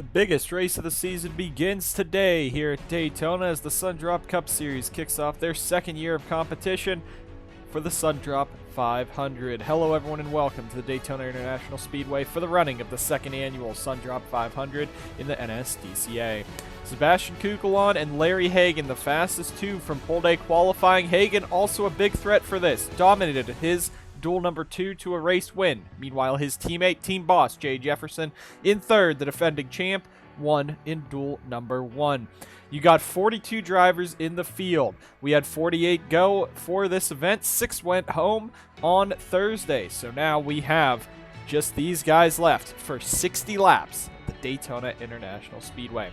The biggest race of the season begins today here at Daytona as the Sundrop Cup Series kicks off their second year of competition for the Sundrop 500. Hello everyone and welcome to the Daytona International Speedway for the running of the second annual Sundrop 500 in the NSDCA. Sebastian Kukulon and Larry Hagan, the fastest two from pole day qualifying. Hagan also a big threat for this, dominated his duel number 2 to a race win. Meanwhile, his teammate, team boss, Jay Jefferson, in third, the defending champ, won in duel number 1. You got 42 drivers in the field. We had 48 go for this event. 6 went home on Thursday. So now we have just these guys left for 60 laps at the Daytona International Speedway.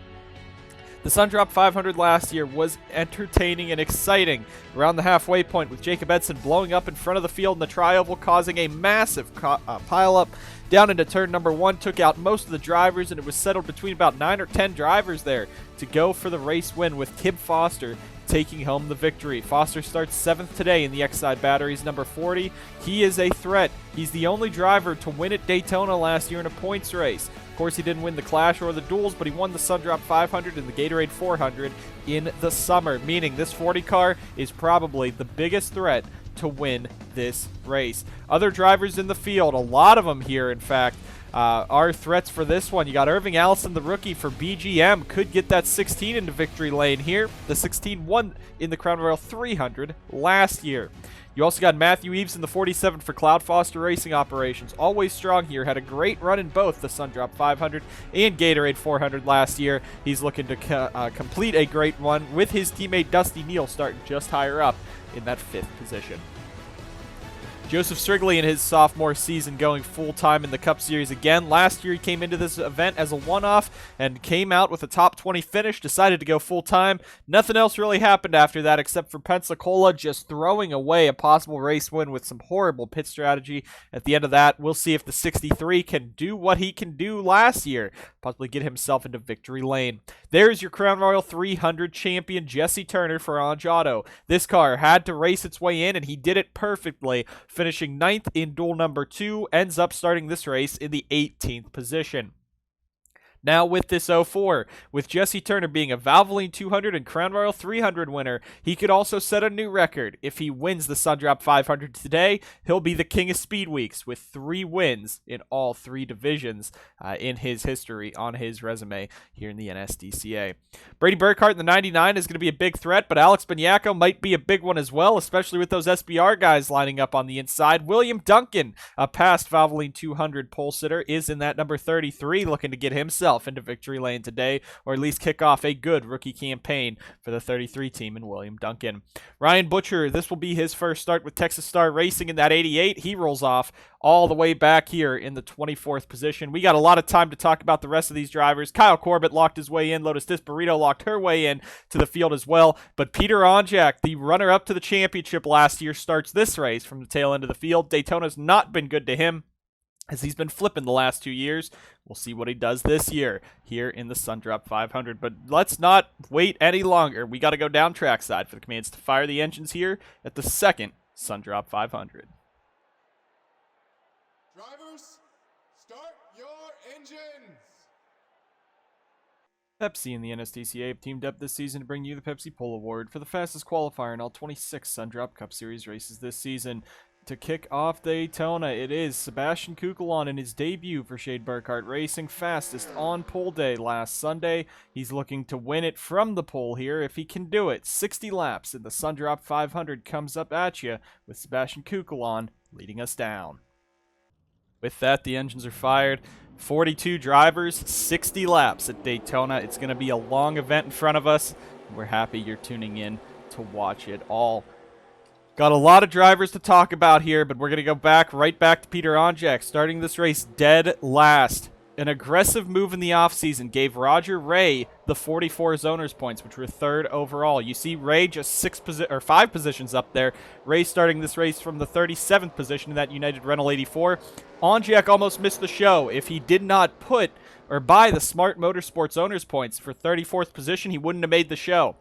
The Sundrop 500 last year was entertaining and exciting around the halfway point, with Jacob Edson blowing up in front of the field in the tri-oval, causing a massive pile-up down into turn number 1, took out most of the drivers, and it was settled between about 9 or 10 drivers there to go for the race win, with Tib Foster taking home the victory. Foster starts 7th today in the X-Side Batteries, number 40. He is a threat. He's the only driver to win at Daytona last year in a points race. Of course, he didn't win the Clash or the Duels, but he won the Sundrop 500 and the Gatorade 400 in the summer, meaning this 40 car is probably the biggest threat to win this race. Other drivers in the field, a lot of them here, in fact, are threats for this one. You got Irving Allison, the rookie for BGM, could get that 16 into victory lane here. The 16 won in the Crown Royal 300 last year. You also got Matthew Eves in the 47 for Cloud Foster Racing Operations. Always strong here. Had a great run in both the Sundrop 500 and Gatorade 400 last year. He's looking to complete a great one with his teammate Dusty Neal starting just higher up in that 5th position. Joseph Strigley in his sophomore season going full-time in the Cup Series again. Last year he came into this event as a one-off and came out with a top 20 finish, decided to go full-time. Nothing else really happened after that except for Pensacola just throwing away a possible race win with some horrible pit strategy. At the end of that, we'll see if the 63 can do what he can do last year, possibly get himself into victory lane. There's your Crown Royal 300 champion, Jesse Turner for Anj Auto. This car had to race its way in, and he did it perfectly, finishing 9th in duel number 2, ends up starting this race in the 18th position. Now with this 04, with Jesse Turner being a Valvoline 200 and Crown Royal 300 winner, he could also set a new record. If he wins the Sundrop 500 today, he'll be the king of Speed Weeks with 3 wins in all 3 divisions in his history on his resume here in the NSDCA. Brady Burkhart in the 99 is going to be a big threat, but Alex Banyako might be a big one as well, especially with those SBR guys lining up on the inside. William Duncan, a past Valvoline 200 pole sitter, is in that number 33, looking to get himself into victory lane today, or at least kick off a good rookie campaign for the 33 team in William Duncan. Ryan Butcher, this will be his first start with Texas Star Racing in that 88. He rolls off all the way back here in the 24th position. We got a lot of time to talk about the rest of these drivers. Kyle Corbett locked his way in. Lotus Disparito locked her way in to the field as well. But Peter Onjak, the runner-up to the championship last year, starts this race from the tail end of the field. Daytona's not been good to him, as he's been flipping the last 2 years. We'll see what he does this year here in the Sundrop 500. But let's not wait any longer. We got to go down trackside for the commands to fire the engines here at the second Sundrop 500. Drivers, start your engines! Pepsi and the NSDCA have teamed up this season to bring you the Pepsi Pole Award for the fastest qualifier in all 26 Sundrop Cup Series races this season. To kick off Daytona, it is Sebastian Kukulon in his debut for Shade Burkhart Racing, fastest on pole day last Sunday. He's looking to win it from the pole here if he can do it. 60 laps in the Sundrop 500 comes up at you with Sebastian Kukulon leading us down. With that, the engines are fired. 42 drivers, 60 laps at Daytona. It's going to be a long event in front of us. We're happy you're tuning in to watch it all. Got a lot of drivers to talk about here, but we're going to go right back to Peter Onjak, starting this race dead last. An aggressive move in the offseason gave Roger Ray the 44 zoners points, which were 3rd overall. You see Ray just 5 positions up there. Ray starting this race from the 37th position in that United Rental 84. Onjak almost missed the show. If he did not put or buy the Smart Motorsports owners points for 34th position, he wouldn't have made the show.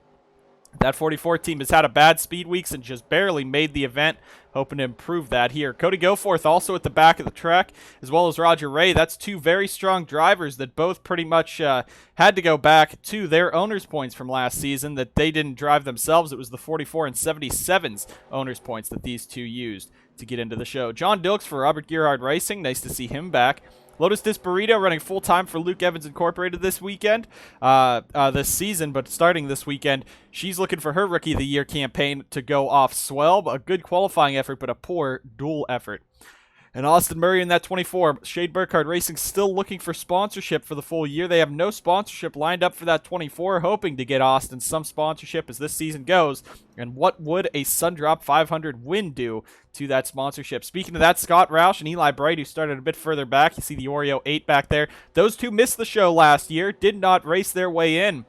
That 44 team has had a bad speed weeks and just barely made the event. Hoping to improve that here. Cody Goforth also at the back of the track, as well as Roger Ray. That's two very strong drivers that both pretty much had to go back to their owners' points from last season that they didn't drive themselves. It was the 44 and 77's owners' points that these two used to get into the show. John Dilks for Robert Gearhart Racing. Nice to see him back. Lotus Disparito running full-time for Luke Evans Incorporated this weekend, this season, but starting this weekend. She's looking for her Rookie of the Year campaign to go off swell. A good qualifying effort, but a poor dual effort. And Austin Murray in that 24. Shade Burkhardt Racing still looking for sponsorship for the full year. They have no sponsorship lined up for that 24, hoping to get Austin some sponsorship as this season goes. And what would a Sundrop 500 win do to that sponsorship? Speaking of that, Scott Roush and Eli Bright, who started a bit further back. You see the Oreo 8 back there. Those two missed the show last year, did not race their way in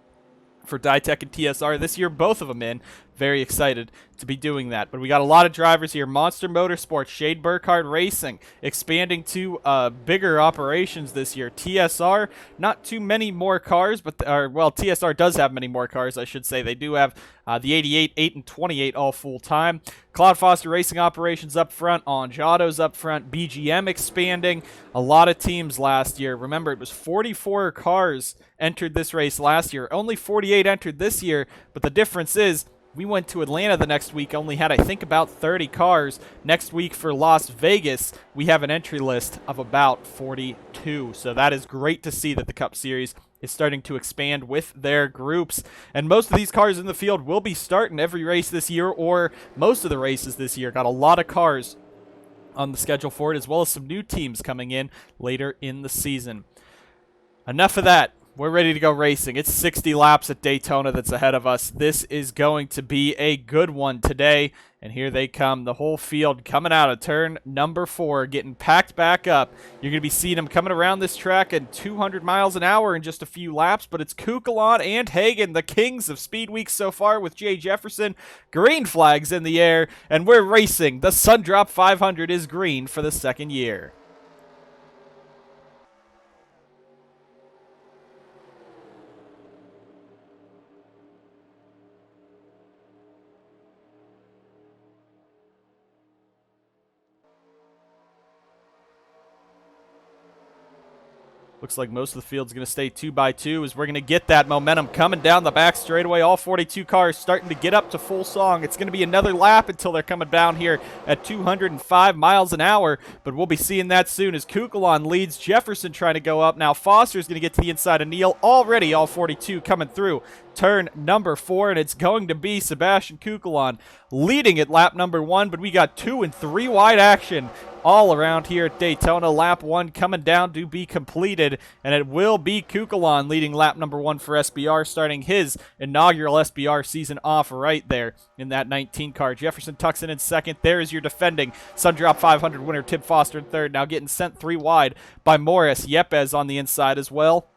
for Ditech and TSR. This year, both of them in. Very excited to be doing that. But we got a lot of drivers here. Monster Motorsports, Shade Burkhardt Racing, expanding to bigger operations this year. TSR, not too many more cars, but TSR does have many more cars, I should say. They do have the 88, 8, and 28 all full-time. Cloud Foster Racing operations up front, Orange Autos up front, BGM expanding. A lot of teams last year. Remember, it was 44 cars entered this race last year. Only 48 entered this year, but the difference is we went to Atlanta the next week, only had, I think, about 30 cars. Next week for Las Vegas, we have an entry list of about 42. So that is great to see that the Cup Series is starting to expand with their groups. And most of these cars in the field will be starting every race this year, or most of the races this year. Got a lot of cars on the schedule for it, as well as some new teams coming in later in the season. Enough of that. We're ready to go racing. It's 60 laps at Daytona that's ahead of us. This is going to be a good one today. And here they come. The whole field coming out of turn number 4, getting packed back up. You're going to be seeing them coming around this track at 200 miles an hour in just a few laps. But it's Kukulon and Hagan, the kings of Speed Week so far, with Jay Jefferson. Green flags in the air. And we're racing. The Sundrop 500 is green for the second year. Looks like most of the field's going to stay 2x2 as we're going to get that momentum coming down the back straightaway. All 42 cars starting to get up to full song. It's going to be another lap until they're coming down here at 205 miles an hour, but we'll be seeing that soon as Kukulon leads. Jefferson trying to go up. Now Foster's going to get to the inside of Neal. Already all 42 coming through turn number 4, and it's going to be Sebastian Kukulon leading at lap number 1, but we got 2 and 3 wide action all around here at Daytona. Lap 1 coming down to be completed, and it will be Kukulon leading lap number 1 for SBR, starting his inaugural SBR season off right there in that 19 car. Jefferson tucks in second. There is your defending Sundrop 500 winner, Tib Foster in third. Now getting sent 3 wide by Morris. Yepes on the inside as well.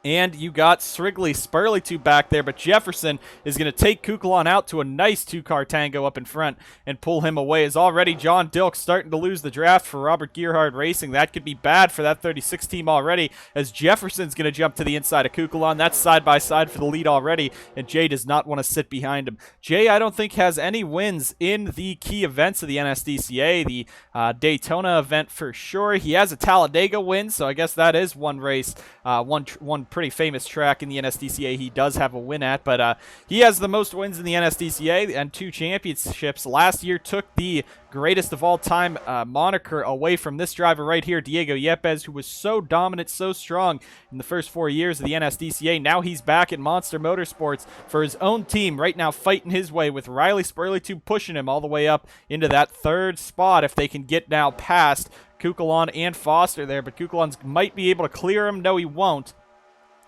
And you got Strigley, Spurley 2 back there, but Jefferson is going to take Kukulon out to a nice 2-car tango up in front and pull him away. As already John Dilks starting to lose the draft for Robert Gearhart Racing. That could be bad for that 36 team already, as Jefferson's going to jump to the inside of Kukulon. That's side by side for the lead already, and Jay does not want to sit behind him. Jay, I don't think, has any wins in the key events of the NSDCA, the Daytona event for sure. He has a Talladega win, so I guess that is one race, one pretty famous track in the NSDCA he does have a win at, but he has the most wins in the NSDCA and 2 championships. Last year took the greatest of all time moniker away from this driver right here, Diego Yepes, who was so dominant, so strong in the first 4 years of the NSDCA. Now he's back at Monster Motorsports for his own team, right now fighting his way with Riley Spurley 2 pushing him all the way up into that 3rd spot if they can get now past Kukulon and Foster there, but Kukulon might be able to clear him. No, he won't,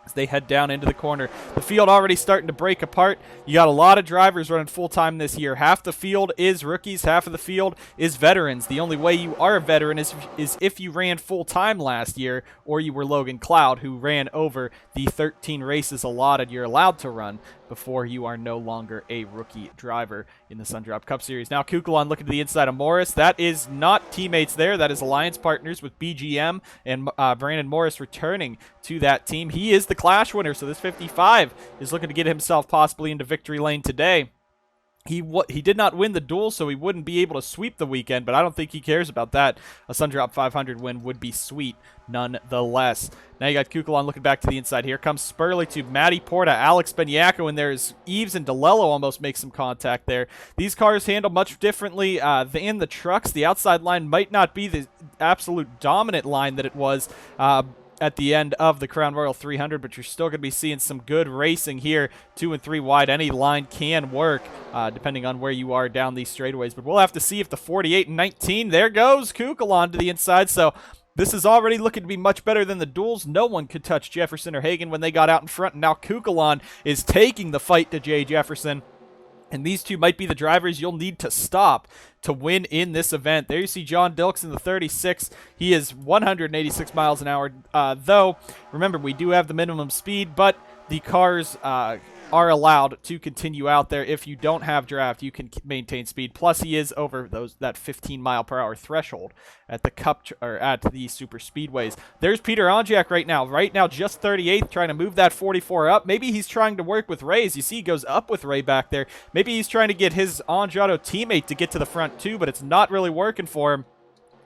as they head down into the corner. The field already starting to break apart. You got a lot of drivers running full-time this year. Half the field is rookies, half of the field is veterans. The only way you are a veteran is if you ran full-time last year, or you were Logan Cloud, who ran over the 13 races allotted you're allowed to run before you are no longer a rookie driver in the Sundrop Cup Series. Now Kukulon looking to the inside of Morris. That is not teammates there. That is alliance partners with BGM and Brandon Morris returning to that team. He is the Clash winner, so this 55 is looking to get himself possibly into victory lane today. He did not win the duel, so he wouldn't be able to sweep the weekend, but I don't think he cares about that. A Sundrop 500 win would be sweet nonetheless. Now you got Kukulon looking back to the inside. Here comes Spurley to Matty Porta, Alex Benyako, and there's Eves and DeLello almost make some contact there. These cars handle much differently than the trucks. The outside line might not be the absolute dominant line that it was at the end of the Crown Royal 300, but you're still going to be seeing some good racing here. 2 and 3 wide, any line can work depending on where you are down these straightaways, but we'll have to see if the 48 and 19, there goes Kukulon to the inside. So this is already looking to be much better than the duels. No one could touch Jefferson or Hagan when they got out in front, and now Kukulon is taking the fight to Jay Jefferson. And these two might be the drivers you'll need to stop to win in this event. There you see John Dilks in the 36. He is 186 miles an hour, though, remember, we do have the minimum speed, but the cars are allowed to continue out there. If you don't have draft, you can maintain speed. Plus, he is over that 15-mile-per-hour threshold at the Cup or at the super speedways. There's Peter Onjak right now. Right now, just 38th, trying to move that 44 up. Maybe he's trying to work with Ray. As you see, he goes up with Ray back there. Maybe he's trying to get his Onjato teammate to get to the front too, but it's not really working for him,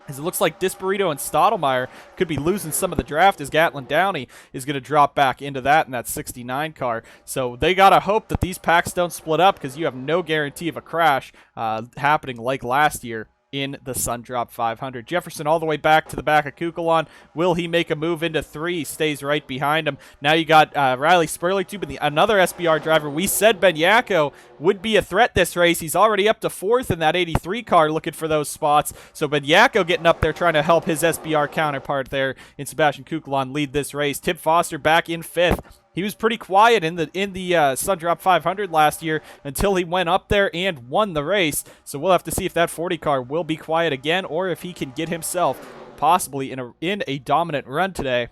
as it looks like Disparito and Stottlemyre could be losing some of the draft, as Gatlin Downey is going to drop back into that in that 69 car. So they got to hope that these packs don't split up, because you have no guarantee of a crash happening like last year in the Sundrop 500. Jefferson all the way back to the back of Kukulon. Will he make a move into 3? Stays right behind him. Now you got Riley Spurley too, but another SBR driver. We said Benyako would be a threat this race. He's already up to 4th in that 83 car looking for those spots. So Benyako getting up there trying to help his SBR counterpart there in Sebastian Kukulon lead this race. Tib Foster back in 5th. He was pretty quiet in the Sundrop 500 last year until he went up there and won the race. So we'll have to see if that 40 car will be quiet again, or if he can get himself possibly in a dominant run today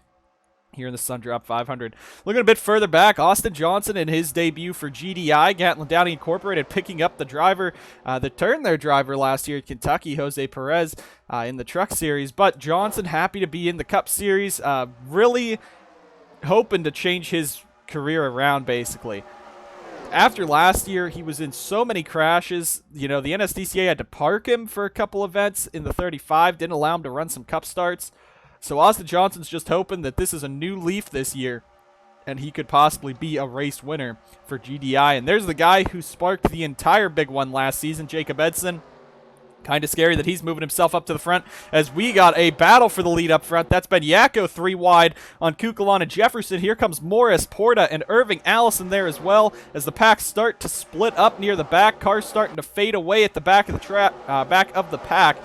here in the Sundrop 500. Looking a bit further back, Austin Johnson in his debut for GDI. Gatlin Downey Incorporated picking up the driver that turned their driver last year at Kentucky, Jose Perez, in the Truck Series. But Johnson happy to be in the Cup Series. Really hoping to change his career around, basically. After last year, he was in so many crashes. You know, the NSDCA had to park him for a couple events in the 35, didn't allow him to run some Cup starts. So Austin Johnson's just hoping that this is a new leaf this year, and he could possibly be a race winner for GDI. And there's the guy who sparked the entire big one last season, Jacob Edson. Kind of scary that he's moving himself up to the front, as we got a battle for the lead up front. That's Benyako 3 wide on Kukulon and Jefferson. Here comes Morris, Porta, and Irving Allison there as well, as the packs start to split up near the back. Cars starting to fade away at the back of the pack.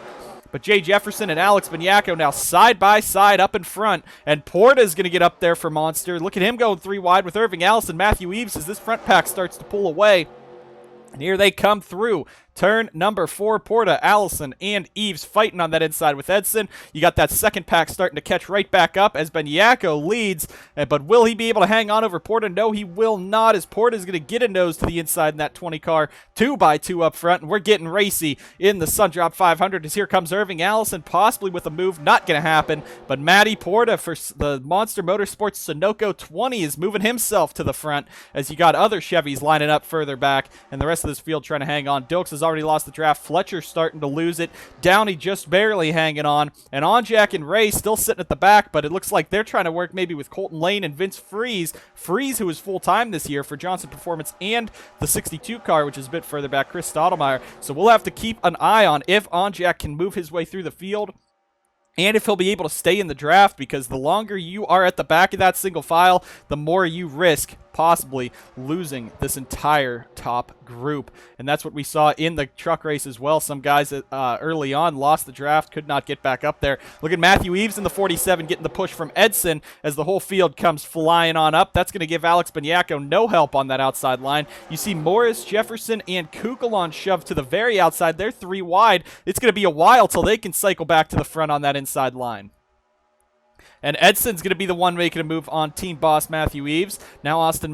But Jay Jefferson and Alex Benyako now side by side up in front, and Porta is going to get up there for Monster. Look at him going 3 wide with Irving Allison, Matthew Eves, as this front pack starts to pull away. And here they come through. Turn number 4, Porta, Allison, and Eves fighting on that inside with Edson. You got that second pack starting to catch right back up as Benyako leads. But will he be able to hang on over Porta? No, he will not, as Porta is going to get a nose to the inside in that 20 car. 2x2 up front, and we're getting racy in the Sundrop 500 as here comes Irving Allison, possibly with a move. Not going to happen. But Matty Porta for the Monster Motorsports Sunoco 20 is moving himself to the front, as you got other Chevys lining up further back, and the rest of this field trying to hang on. Dilks is already lost the draft. Fletcher starting to lose it. Downey just barely hanging on. And Onjak and Ray still sitting at the back, but it looks like they're trying to work maybe with Colton Lane and Vince Freeze. Freeze, who is full-time this year for Johnson Performance and the 62 car, which is a bit further back, Chris Stottlemyre. So we'll have to keep an eye on if Onjak can move his way through the field, and if he'll be able to stay in the draft, because the longer you are at the back of that single file, the more you risk possibly losing this entire top group. And that's what we saw in the truck race as well. Some guys that early on lost the draft, could not get back up there. Look at Matthew Eves in the 47 getting the push from Edson as the whole field comes flying on up. That's going to give Alex Benyako no help on that outside line. You see Morris, Jefferson, and Kukulon shoved to the very outside. They're 3 wide. It's going to be a while till they can cycle back to the front on that inside line. And Edson's going to be the one making a move on team boss Matthew Eves. Now Austin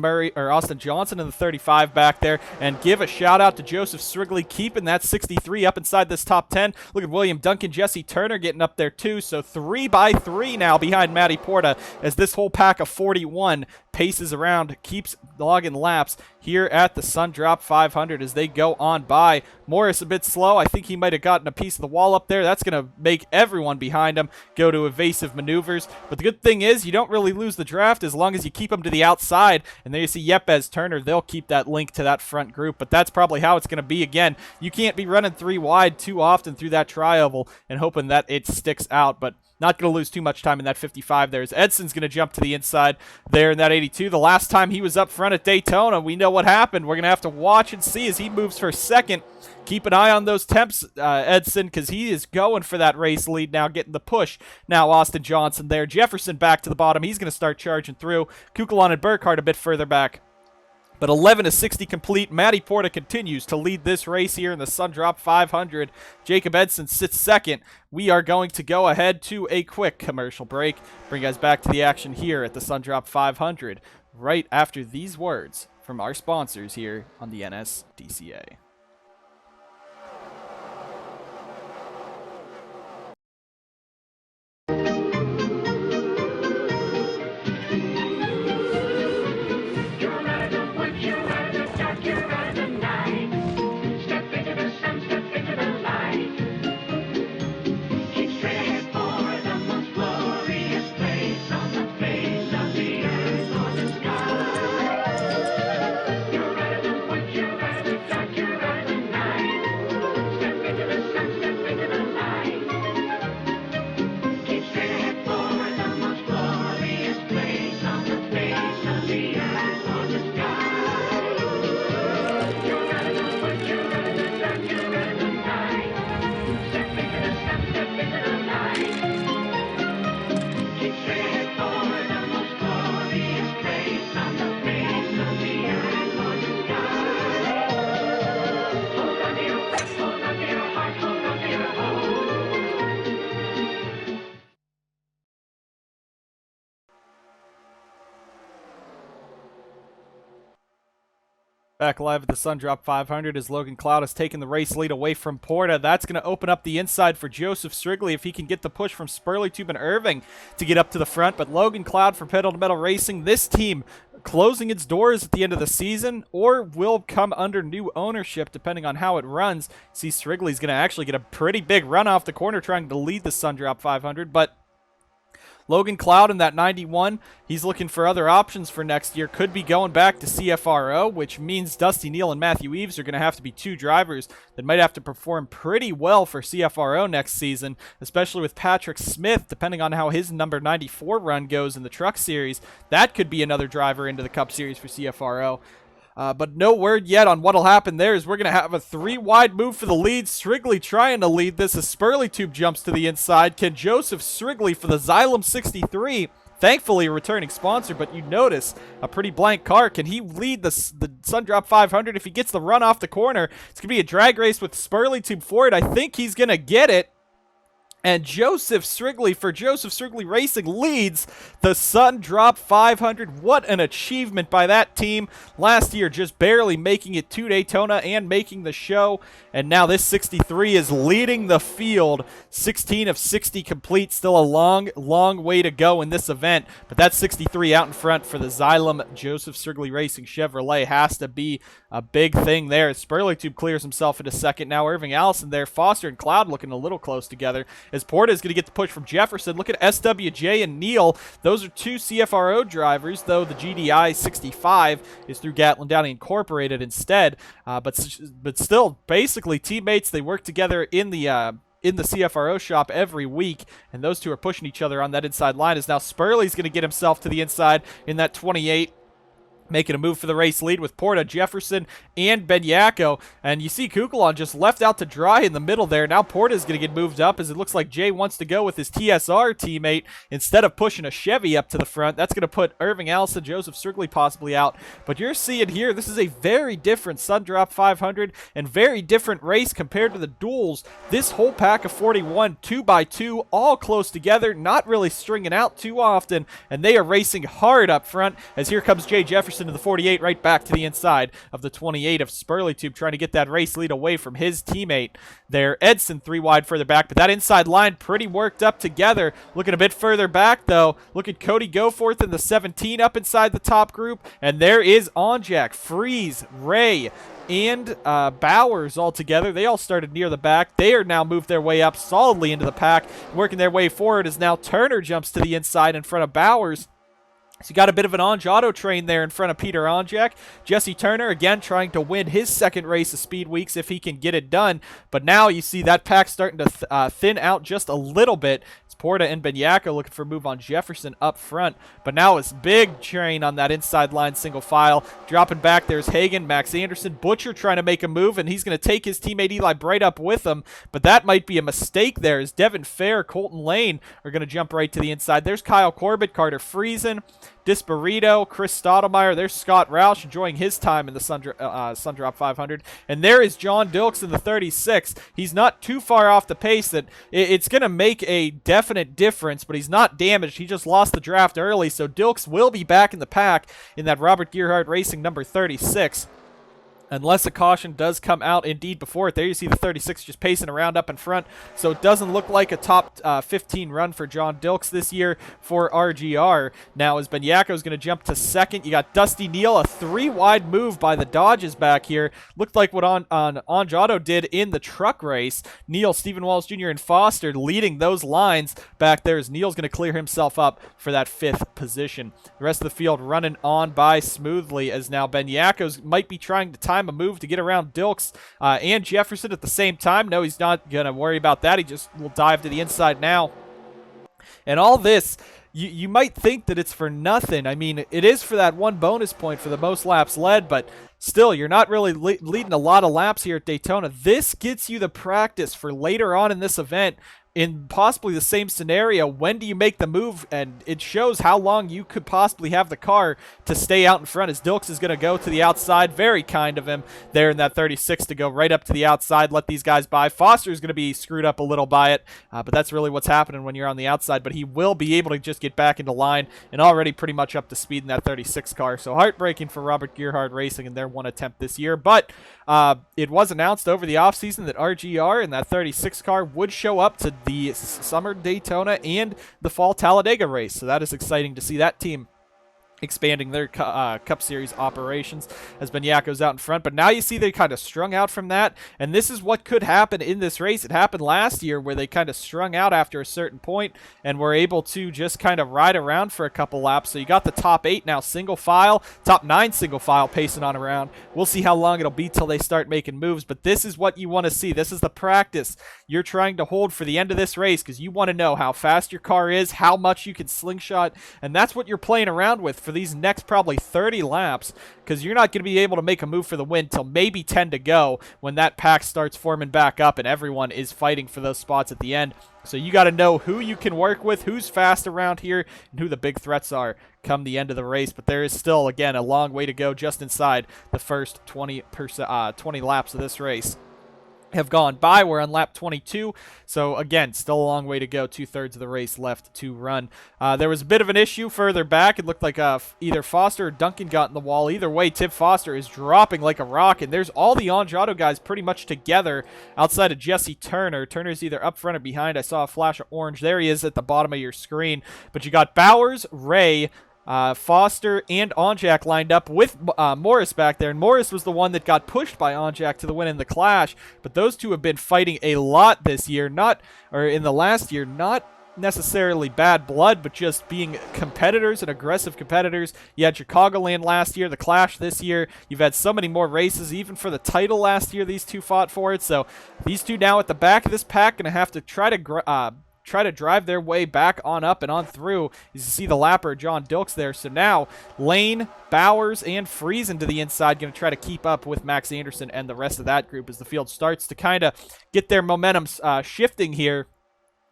Johnson in the 35 back there. And give a shout out to Joseph Strigley keeping that 63 up inside this top 10. Look at William Duncan, Jesse Turner getting up there too. So 3 by 3 now behind Matty Porta as this whole pack of 41 paces around, keeps logging laps here at the Sundrop 500 as they go on by. Morris a bit slow. I think he might have gotten a piece of the wall up there. That's going to make everyone behind him go to evasive maneuvers. But the good thing is you don't really lose the draft as long as you keep them to the outside. And there you see Yepes, Turner. They'll keep that link to that front group. But that's probably how it's going to be again. You can't be running 3 wide too often through that tri-oval and hoping that it sticks out. But not going to lose too much time in that 55 there as Edson's going to jump to the inside there in that 82. The last time he was up front at Daytona, we know what happened. We're going to have to watch and see as he moves for second. Keep an eye on those temps, Edson, because he is going for that race lead now, getting the push. Now Austin Johnson there. Jefferson back to the bottom. He's going to start charging through. Kukulon and Burkhardt a bit further back. But 11 to 60 complete. Matty Porta continues to lead this race here in the Sundrop 500. Jacob Edson sits second. We are going to go ahead to a quick commercial break. Bring you guys back to the action here at the Sundrop 500 right after these words from our sponsors here on the NSDCA. Back live at the Sundrop 500 as Logan Cloud has taken the race lead away from Porta. That's going to open up the inside for Joseph Strigley if he can get the push from Spurley, Tube, and Irving to get up to the front. But Logan Cloud for Pedal to Metal Racing, this team closing its doors at the end of the season or will come under new ownership depending on how it runs. See, Strigley's going to actually get a pretty big run off the corner trying to lead the Sundrop 500, but Logan Cloud in that 91, he's looking for other options for next year. Could be going back to CFRO, which means Dusty Neal and Matthew Eves are going to have to be 2 drivers that might have to perform pretty well for CFRO next season, especially with Patrick Smith, depending on how his number 94 run goes in the Truck Series. That could be another driver into the Cup Series for CFRO. But no word yet on what'll happen there as we're going to have a 3-wide move for the lead. Strigley trying to lead this as Spurley Tube jumps to the inside. Can Joseph Strigley for the Xylem 63, thankfully a returning sponsor, but you notice a pretty blank car. Can he lead the Sundrop 500 if he gets the run off the corner? It's going to be a drag race with Spurley Tube for it. I think he's going to get it. And Joseph Strigley for Joseph Strigley Racing leads the Sundrop 500. What an achievement by that team. Last year, just barely making it to Daytona and making the show. And now this 63 is leading the field. 16 of 60 complete. Still a long, long way to go in this event. But that 63 out in front for the Xylem Joseph Strigley Racing Chevrolet has to be a big thing there. Spurley Tube clears himself into second. Now Irving Allison there. Foster and Cloud looking a little close together. As Porta is going to get the push from Jefferson. Look at SWJ and Neal. Those are 2 CFRO drivers, though the GDI 65 is through Gatlin Downey Incorporated instead. But still, basically teammates. They work together in the CFRO shop every week, and those 2 are pushing each other on that inside line. As now Spurley's going to get himself to the inside in that 28. making a move for the race lead with Porta, Jefferson, and Benyako. And you see Kukulon just left out to dry in the middle there. Now Porta's going to get moved up as it looks like Jay wants to go with his TSR teammate instead of pushing a Chevy up to the front. That's going to put Irving Allison, Joseph Strigley possibly out. But you're seeing here, this is a very different Sundrop 500 and very different race compared to the duels. This whole pack of 41, 2x2, all close together, not really stringing out too often. And they are racing hard up front as here comes Jay Jefferson to the 48 right back to the inside of the 28 of Tube, trying to get that race lead away from his teammate there. Edson 3 wide further back, but that inside line pretty worked up together. Looking a bit further back though, look at Cody Goforth in the 17 up inside the top group, and there is Onjak, Freeze, Ray, and Bowers all together. They all started near the back. They are now moved their way up solidly into the pack. Working their way forward as now Turner jumps to the inside in front of Bowers. So you got a bit of an Onj auto train there in front of Peter Onjak. Jesse Turner, again, trying to win his second race of Speed Weeks if he can get it done. But now you see that pack starting to thin out just a little bit. It's Porta and Benyako looking for a move on Jefferson up front. But now it's big train on that inside line single file. Dropping back, there's Hagan, Max Anderson. Butcher trying to make a move, and he's going to take his teammate Eli Bright up with him. But that might be a mistake there as Devin Fair, Colton Lane are going to jump right to the inside. There's Kyle Corbett, Carter Friesen, Disparito, Chris Stottlemyre. There's Scott Roush enjoying his time in the Sundrop 500. And there is John Dilks in the 36. He's not too far off the pace that it's going to make a definite difference, but he's not damaged. He just lost the draft early, so Dilks will be back in the pack in that Robert Gearhart Racing number 36. Unless a caution does come out indeed before it. There you see the 36 just pacing around up in front. So it doesn't look like a top 15 run for John Dilks this year for RGR. Now as Benyako is going to jump to second, you got Dusty Neal, a 3 wide move by the Dodges back here. Looked like what Onj Auto did in the truck race. Neal, Stephen Walls Jr., and Foster leading those lines back there as Neal's going to clear himself up for that 5th position. The rest of the field running on by smoothly as now Benyako's might be trying to time a move to get around Dilks and Jefferson at the same time. No, he's not going to worry about that. He just will dive to the inside now. And all this, you might think that it's for nothing. I mean, it is for that 1 bonus point for the most laps led, but still, you're not really leading a lot of laps here at Daytona. This gets you the practice for later on in this event. In possibly the same scenario, when do you make the move? And it shows how long you could possibly have the car to stay out in front as Dilks is going to go to the outside. Very kind of him there in that 36 to go right up to the outside, let these guys by. Foster is going to be screwed up a little by it, but that's really what's happening when you're on the outside. But he will be able to just get back into line and already pretty much up to speed in that 36 car. So heartbreaking for Robert Gearhart Racing in their 1 attempt this year. But it was announced over the offseason that RGR in that 36 car would show up to the Summer Daytona and the Fall Talladega race. So that is exciting to see that team expanding their Cup Series operations as Benyako's out in front. But now you see they kind of strung out from that, and this is what could happen in this race. It happened last year where they kind of strung out after a certain point and were able to just kind of ride around for a couple laps. So you got the top 8 now single file, top 9 single file pacing on around. We'll see how long it'll be till they start making moves, but this is what you want to see. This is the practice you're trying to hold for the end of this race because you want to know how fast your car is, how much you can slingshot, and that's what you're playing around with for these next probably 30 laps, because you're not going to be able to make a move for the win till maybe 10 to go when that pack starts forming back up and everyone is fighting for those spots at the end. So you got to know who you can work with, who's fast around here, and who the big threats are come the end of the race. But there is still, again, a long way to go just inside the first 20 laps of this race have gone by. We're on lap 22, so again, still a long way to go. 2/3 of the race left to run. There was a bit of an issue further back. It looked like either Foster or Duncan got in the wall. Either way, Tib Foster is dropping like a rock, and there's all the Onj Auto guys pretty much together outside of Jesse Turner. Turner's either up front or behind. I saw a flash of orange. There he is at the bottom of your screen. But you got Bowers, Ray, Foster, and Onjak lined up with Morris back there, and Morris was the one that got pushed by Onjak to the win in the clash. But those two have been fighting a lot this year, in the last year, not necessarily bad blood, but just being competitors and aggressive competitors. You had Chicagoland last year, the Clash this year. You've had so many more races, even for the title last year, these two fought for it. So these two now at the back of this pack going to have to try to try to drive their way back on up and on through. You see the lapper, John Dilks there. So now Lane, Bowers, and Friesen to the inside, going to try to keep up with Max Anderson and the rest of that group as the field starts to kind of get their momentum shifting here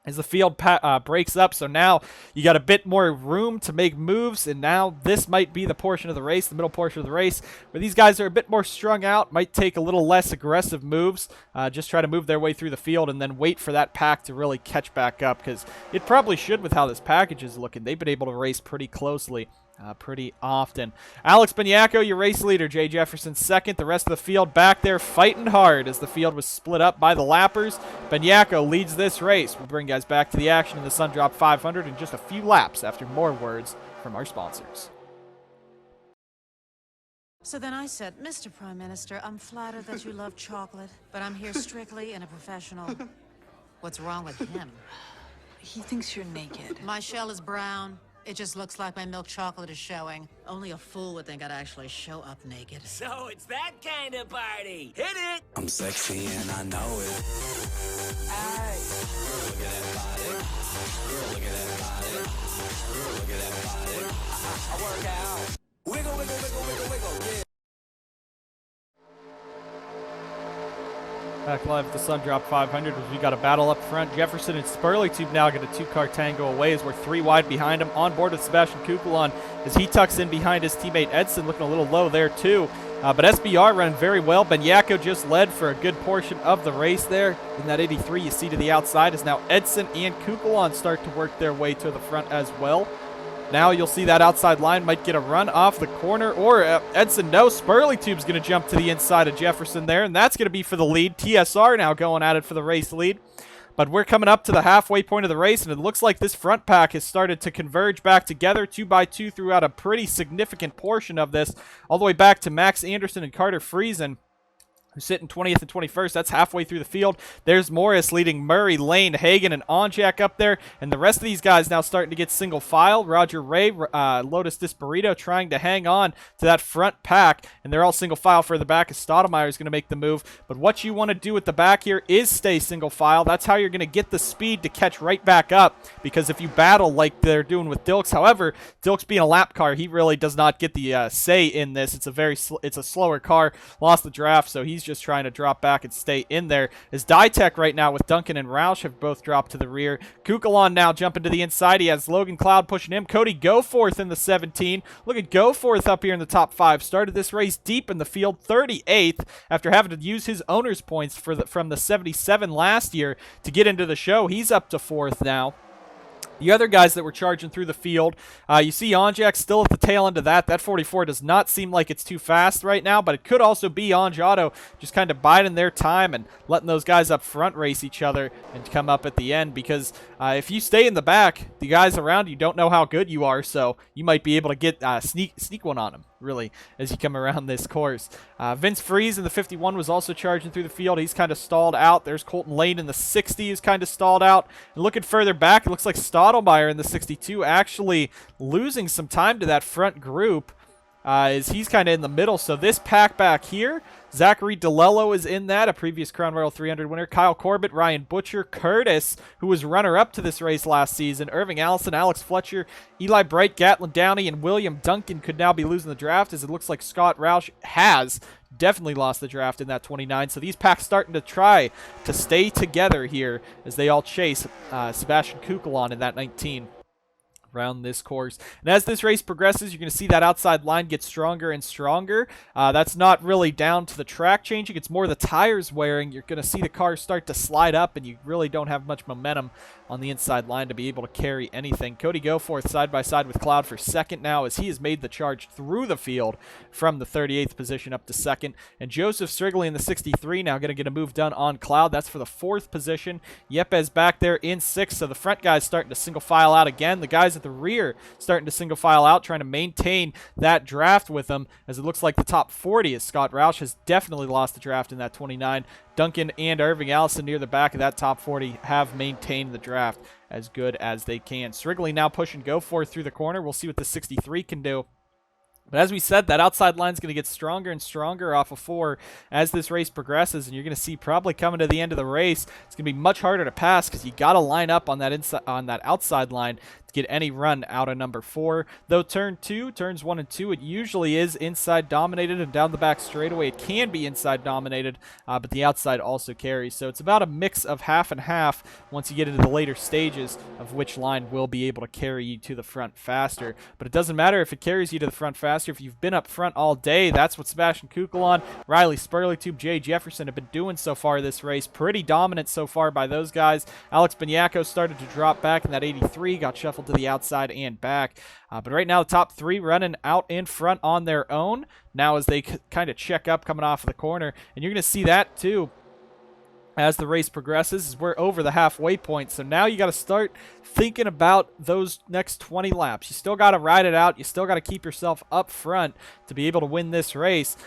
as the field breaks up. So now you got a bit more room to make moves, and now this might be the portion of the race, the middle portion of the race, where these guys are a bit more strung out, might take a little less aggressive moves, just try to move their way through the field and then wait for that pack to really catch back up, because it probably should with how this package is looking. They've been able to race pretty closely. Pretty often. Alex Beniaco, your race leader. Jay Jefferson second. The rest of the field back there fighting hard as the field was split up by the lappers. Beniaco leads this race. We'll bring guys back to the action in the Sundrop 500 in just a few laps after more words from our sponsors. So then I said, Mr. Prime Minister, I'm flattered that you love chocolate, but I'm here strictly in a professional. What's wrong with him? He thinks you're naked. My shell is brown. It just looks like my milk chocolate is showing. Only a fool would think I'd actually show up naked. So it's that kind of party. Hit it! I'm sexy and I know it. Aye. Look at that body. Look at that body. Look at that body. I work out. Wiggle, wiggle, wiggle, wiggle, wiggle. Yeah. Back live at the Sundrop 500 as we got a battle up front. Jefferson and Strigley now get a two-car tango away as we're 3 wide behind him. On board with Sebastian Kukulon as he tucks in behind his teammate Edson, looking a little low there too. But SBR running very well. Beniaco just led for a good portion of the race there. In that 83 you see to the outside as now Edson and Kukulon start to work their way to the front as well. Now you'll see that outside line might get a run off the corner, or Edson, no, Spurley Tube's going to jump to the inside of Jefferson there, and that's going to be for the lead. TSR now going at it for the race lead. But we're coming up to the halfway point of the race, and it looks like this front pack has started to converge back together 2x2 throughout a pretty significant portion of this, all the way back to Max Anderson and Carter Friesen, who's sitting 20th and 21st. That's halfway through the field. There's Morris leading Murray, Lane, Hagan, and Onjak up there. And the rest of these guys now starting to get single file. Roger Ray, Lotus Disparito trying to hang on to that front pack. And they're all single file further back as Stoudemire is going to make the move. But what you want to do at the back here is stay single file. That's how you're going to get the speed to catch right back up. Because if you battle like they're doing with Dilks, however, Dilks being a lap car, he really does not get the say in this. It's a slower car. Lost the draft, so he's just trying to drop back and stay in there. As Ditech right now with Duncan and Roush have both dropped to the rear. Kukulon now jumping to the inside. He has Logan Cloud pushing him. Cody Goforth in the 17. Look at Goforth up here in the top 5. Started this race deep in the field, 38th, after having to use his owner's points from the 77 last year to get into the show. He's up to 4th now. The other guys that were charging through the field, you see Onjak still at the tail end of that. That 44 does not seem like it's too fast right now, but it could also be Onj Auto just kind of biding their time and letting those guys up front race each other and come up at the end, because if you stay in the back, the guys around you don't know how good you are, so you might be able to get sneak one on them, really, as you come around this course. Vince Freeze in the 51 was also charging through the field. He's kind of stalled out. There's Colton Lane in the 60 who's kind of stalled out. And looking further back, it looks like Stoudemire in the 62 actually losing some time to that front group as he's kind of in the middle. So this pack back here, Zachary DeLello is in that, a previous Crown Royal 300 winner. Kyle Corbett, Ryan Butcher, Curtis, who was runner-up to this race last season, Irving Allison, Alex Fletcher, Eli Bright, Gatlin Downey, and William Duncan could now be losing the draft, as it looks like Scott Roush has definitely lost the draft in that 29. So these packs starting to try to stay together here as they all chase Sebastian Kukulon in that 19. Around this course. And as this race progresses, you're going to see that outside line get stronger and stronger. That's not really down to the track changing. It's more the tires wearing. You're going to see the cars start to slide up, and you really don't have much momentum on the inside line to be able to carry anything. Cody Goforth side by side with Cloud for second now, as he has made the charge through the field from the 38th position up to second. And Joseph Strigley in the 63 now going to get a move done on Cloud. That's for the 4th position. Yepes back there in 6th. So the front guys starting to single file out again. The guys at the rear starting to single file out, trying to maintain that draft with them, as it looks like the top 40, as Scott Roush has definitely lost the draft in that 29. Duncan and Irving Allison near the back of that top 40 have maintained the draft as good as they can. Strigley now pushing Goforth through the corner. We'll see what the 63 can do. But as we said, that outside line is going to get stronger and stronger off of 4 as this race progresses, and you're going to see probably coming to the end of the race, it's going to be much harder to pass because you got to line up on that outside line to get any run out of number 4. Though turns 1 and 2, it usually is inside dominated, and down the back straightaway it can be inside dominated, but the outside also carries. So it's about a mix of half and half once you get into the later stages of which line will be able to carry you to the front faster. But it doesn't matter if it carries you to the front faster. If you've been up front all day, that's what Sebastian Kukulon, Riley Spurley, Jay Jefferson have been doing so far this race. Pretty dominant so far by those guys. Alex Banyako started to drop back in that 83, got shuffled to the outside and back. But right now the top 3 running out in front on their own now as they kind of check up coming off of the corner. And you're going to see that too as the race progresses, as we're over the halfway point. So now you got to start thinking about those next 20 laps. You still got to ride it out. You still got to keep yourself up front to be able to win this race.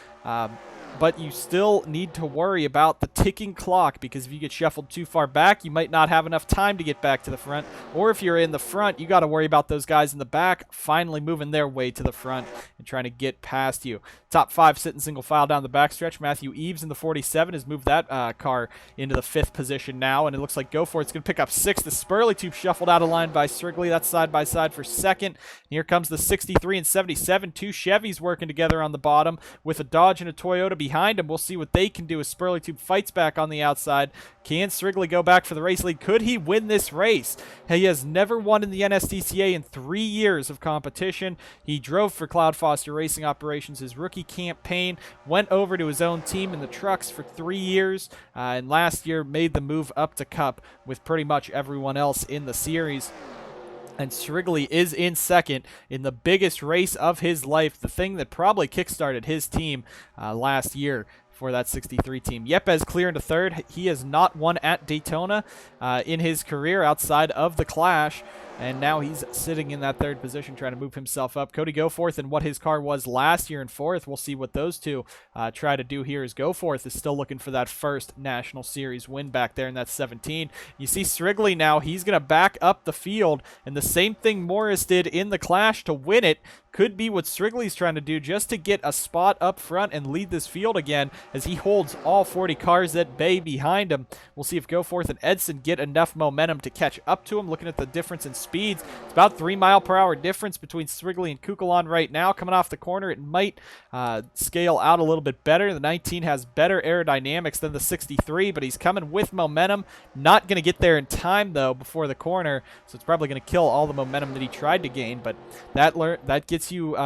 But you still need to worry about the ticking clock, because if you get shuffled too far back, you might not have enough time to get back to the front. Or if you're in the front, you got to worry about those guys in the back finally moving their way to the front and trying to get past you. Top 5 sitting single file down the backstretch. Matthew Eves in the 47 has moved that car into the 5th position now, and it looks like Go For It's going to pick up 6th. The Spurley Tube shuffled out of line by Strigley. That's side by side for 2nd. And here comes the 63 and 77. 2 Chevys working together on the bottom with a Dodge and a Toyota behind him. We'll see what they can do as Spurley Tube fights back on the outside. Can Strigley go back for the race lead? Could he win this race? He has never won in the NSDCA in 3 years of competition. He drove for Cloud Foster Racing Operations his rookie campaign, went over to his own team in the trucks for 3 years, and last year made the move up to Cup with pretty much everyone else in the series. And Strigley is in 2nd in the biggest race of his life, the thing that probably kickstarted his team last year for that 63 team. Yepes clear into 3rd. He has not won at Daytona in his career outside of the Clash, and now he's sitting in that 3rd position trying to move himself up. Cody Goforth and what his car was last year in 4th. We'll see what those two try to do here, as Goforth is still looking for that first National Series win back there in that 17. You see Strigley now, he's going to back up the field, and the same thing Morris did in the Clash to win it could be what Strigley's trying to do, just to get a spot up front and lead this field again, as he holds all 40 cars at bay behind him. We'll see if Goforth and Edson get enough momentum to catch up to him. Looking at the difference in speeds, it's about 3 mile/hour difference between Strigley and Kukulon right now. Coming off the corner, it might scale out a little bit better. The 19 has better aerodynamics than the 63, but he's coming with momentum. Not going to get there in time, though, before the corner, so it's probably going to kill all the momentum that he tried to gain, but that gets you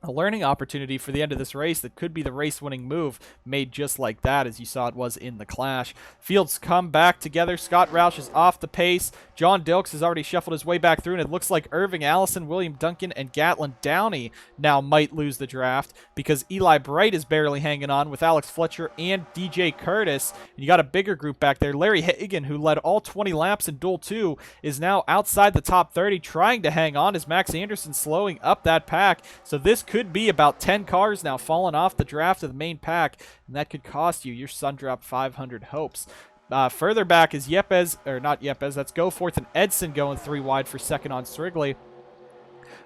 a learning opportunity for the end of this race that could be the race-winning move made just like that, as you saw it was in the Clash. Fields come back together. Scott Roush is off the pace. John Dilks has already shuffled his way back through, and it looks like Irving Allison, William Duncan, and Gatlin Downey now might lose the draft, because Eli Bright is barely hanging on with Alex Fletcher and DJ Curtis. And you got a bigger group back there. Larry Hagan, who led all 20 laps in Duel 2, is now outside the top 30, trying to hang on as Max Anderson slowing up that pack. So this could be about 10 cars now falling off the draft of the main pack, and that could cost you your Sundrop 500 hopes. Further back is Yepes, or not Yepes, that's Goforth and Edson going 3 wide for 2nd on Strigley.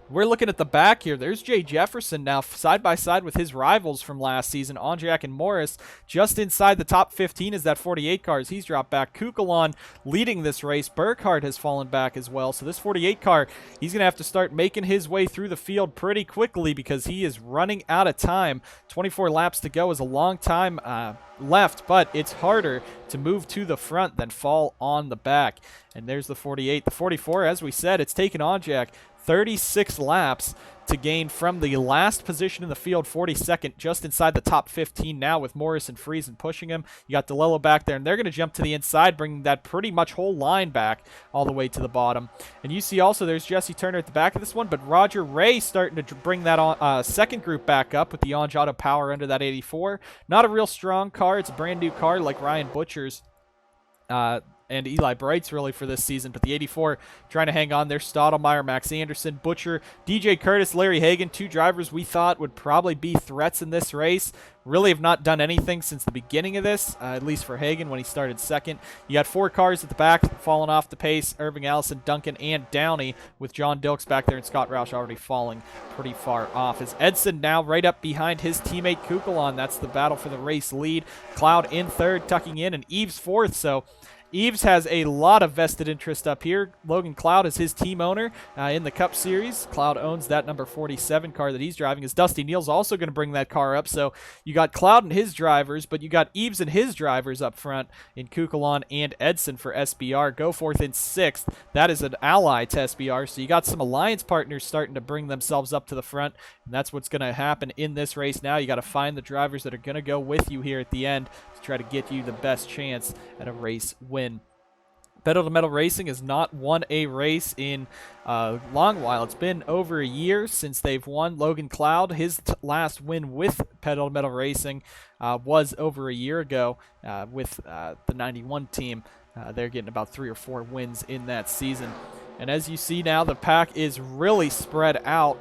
We're looking at the back here. There's Jay Jefferson now side by side with his rivals from last season, Andriak and Morris. Just inside the top 15 is that 48 car as he's dropped back. Kukulon leading this race. Burkhardt has fallen back as well. So this 48 car, he's going to have to start making his way through the field pretty quickly, because he is running out of time. 24 laps to go is a long time left, but it's harder to move to the front than fall on the back. And there's the 48. The 44, as we said, it's taken Andriak 36 laps to gain from the last position in the field, 42nd, just inside the top 15 now, with Morris and Friesen pushing him. You got DeLillo back there, and they're going to jump to the inside, bringing that pretty much whole line back all the way to the bottom. And you see also there's Jesse Turner at the back of this one, but Roger Ray starting to bring that on, second group back up with the Onge Auto Power under that 84. Not a real strong car. It's a brand new car like Ryan Butcher's. and Eli Brights really for this season, but the 84 trying to hang on there. Stottlemyre, Max Anderson, Butcher, DJ Curtis, Larry Hagan, 2 drivers we thought would probably be threats in this race. Really have not done anything since the beginning of this, at least for Hagan when he started second. You got 4 cars at the back falling off the pace. Irving, Allison, Duncan, and Downey, with John Dilks back there and Scott Roush already falling pretty far off. As Edson now right up behind his teammate Kukulon. That's the battle for the race lead. Cloud in third, tucking in, and Eves fourth. So Eves has a lot of vested interest up here. Logan Cloud is his team owner in the Cup Series. Cloud owns that number 47 car that he's driving. As Dusty Neal's also going to bring that car up. So you got Cloud and his drivers, but you got Eves and his drivers up front in Kukulon and Edson for SBR. Goforth in 6th. That is an ally to SBR. So you got some alliance partners starting to bring themselves up to the front. And that's what's going to happen in this race now. You got to find the drivers that are going to go with you here at the end to try to get you the best chance at a race win. Pedal to Metal Racing has not won a race in a long while. It's been over a year since they've won. Logan Cloud, his last win with Pedal to Metal Racing was over a year ago with the 91 team. They're getting about 3 or 4 wins in that season. And as you see now, the pack is really spread out,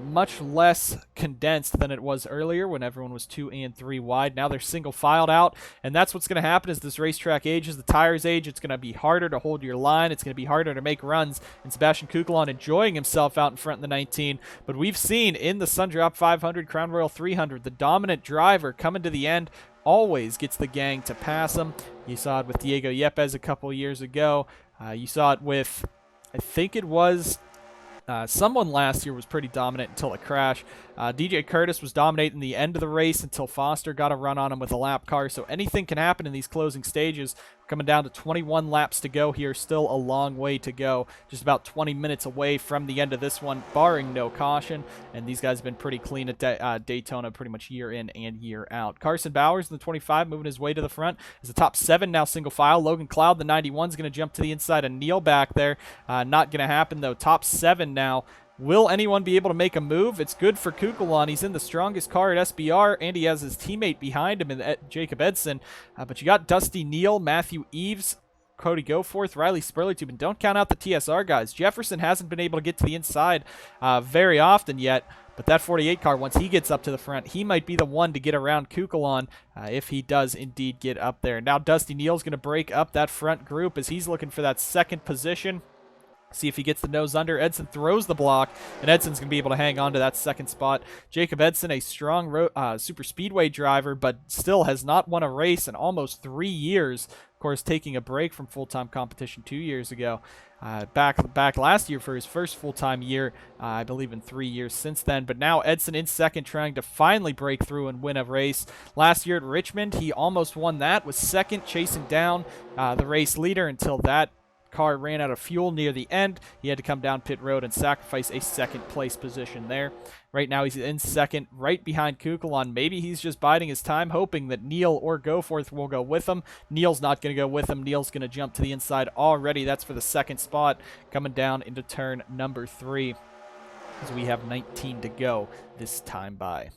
much less condensed than it was earlier when everyone was 2 and 3 wide. Now they're single filed out, and that's what's going to happen as this racetrack ages, the tires age. It's going to be harder to hold your line. It's going to be harder to make runs. And Sebastian Kukulon enjoying himself out in front in the 19. But we've seen in the Sundrop 500, Crown Royal 300, the dominant driver coming to the end always gets the gang to pass him. You saw it with Diego Yepes a couple years ago. You saw it with, I think it was someone last year was pretty dominant until a crash. DJ Curtis was dominating the end of the race until Foster got a run on him with a lap car. So anything can happen in these closing stages. Coming down to 21 laps to go here. Still a long way to go. Just about 20 minutes away from the end of this one, barring no caution. And these guys have been pretty clean at Daytona pretty much year in and year out. Carson Bowers in the 25 moving his way to the front. Is the top 7 now single file. Logan Cloud, the 91, is going to jump to the inside and Neal back there. Not going to happen though. Top 7 now. Will anyone be able to make a move? It's good for Kukulon. He's in the strongest car at SBR, and he has his teammate behind him in Jacob Edson. But you got Dusty Neal, Matthew Eves, Cody Goforth, Riley Spurleytube, and don't count out the TSR guys. Jefferson hasn't been able to get to the inside very often yet, but that 48 car, once he gets up to the front, he might be the one to get around Kukulon if he does indeed get up there. Now Dusty Neal's going to break up that front group as he's looking for that second position. See if he gets the nose under. Edson throws the block, and Edson's going to be able to hang on to that second spot. Jacob Edson, a strong super speedway driver, but still has not won a race in almost 3 years. Of course, taking a break from full-time competition 2 years ago. Back last year for his first full-time year, I believe in 3 years since then. But now Edson in second, trying to finally break through and win a race. Last year at Richmond, he almost won that, was second, chasing down the race leader until that car ran out of fuel near the end. He had to come down pit road and sacrifice a second place position there. Right now he's in second, right behind Kukulon. Maybe he's just biding his time, hoping that Neal or Goforth will go with him. Neal's not going to go with him. Neal's going to jump to the inside already. That's for the second spot, coming down into turn number 3 as we have 19 to go this time by.